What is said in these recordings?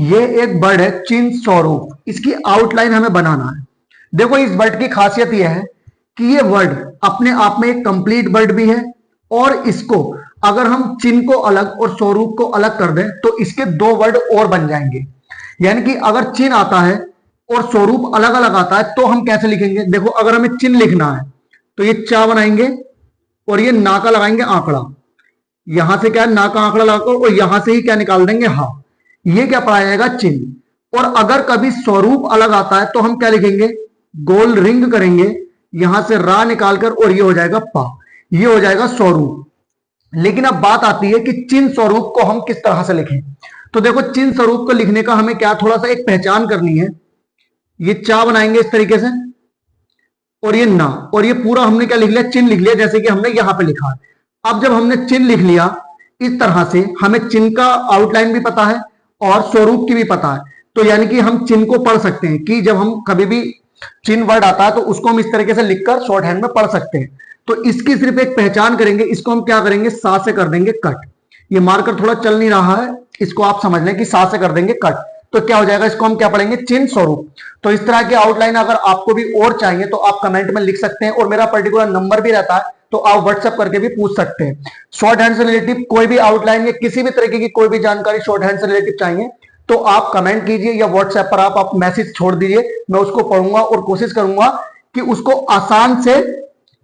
ये एक वर्ड है चिन्ह स्वरूप, इसकी आउटलाइन हमें बनाना है। देखो इस वर्ड की खासियत यह है कि ये वर्ड अपने आप में एक कंप्लीट वर्ड भी है, और इसको अगर हम चिन्ह को अलग और स्वरूप को अलग कर दें तो इसके दो वर्ड और बन जाएंगे। यानी कि अगर चिन्ह आता है और स्वरूप अलग अलग आता है तो हम कैसे लिखेंगे? देखो अगर हमें चिन्ह लिखना है तो ये चा बनाएंगे और ये ना का लगाएंगे आंकड़ा, यहां से क्या है ना का आंकड़ा लगाकर, और यहां से ही क्या निकाल देंगे हा, ये क्या पढ़ा जाएगा चिन्ह। और अगर कभी स्वरूप अलग आता है तो हम क्या लिखेंगे? गोल रिंग करेंगे, यहां से रा निकालकर, और ये हो जाएगा पा, ये हो जाएगा स्वरूप। लेकिन अब बात आती है कि चिन्ह स्वरूप को हम किस तरह से लिखें। तो देखो चिन्ह स्वरूप को लिखने का हमें क्या थोड़ा सा एक पहचान करनी है। ये चा बनाएंगे इस तरीके से, और ये ना, और ये पूरा हमने क्या लिख लिया? चिन्ह लिख लिया, जैसे कि हमने यहां पे लिखा है। अब जब हमने चिन्ह लिख लिया इस तरह से, हमें चिन्ह का आउटलाइन भी पता है और स्वरूप की भी पता है, तो यानी कि हम चिन्ह को पढ़ सकते हैं कि जब हम कभी भी चिन्ह वर्ड आता है तो उसको हम इस तरीके से लिखकर शॉर्ट हैंड में पढ़ सकते हैं। तो इसकी सिर्फ एक पहचान करेंगे, इसको हम क्या करेंगे? सा से कर देंगे कट। ये मार्कर थोड़ा चल नहीं रहा है, इसको आप समझ लें कि सा से कर देंगे कट, तो क्या हो जाएगा? इसको हम क्या पढ़ेंगे? चिन्ह स्वरूप। तो इस तरह की आउटलाइन अगर आपको भी और चाहिए तो आप कमेंट में लिख सकते हैं, और मेरा पर्टिकुलर नंबर भी रहता है, तो आप व्हाट्सएप करके भी पूछ सकते हैं। शॉर्ट हैंड से रिलेटिव कोई भी आउटलाइन या किसी भी तरीके की कोई भी जानकारी शॉर्ट हैंड से रिलेटिव चाहिए तो आप कमेंट कीजिए, या व्हाट्सएप पर आप मैसेज छोड़ दीजिए, मैं उसको पढ़ूंगा और कोशिश करूंगा कि उसको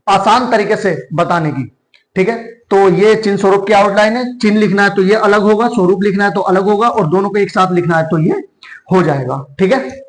आसान तरीके से बताने की। ठीक है, तो ये चिन्ह स्वरूप की आउटलाइन है। चिन्ह लिखना है तो ये अलग होगा, स्वरूप लिखना है तो अलग होगा, और दोनों को एक साथ लिखना है तो ये हो जाएगा। ठीक है।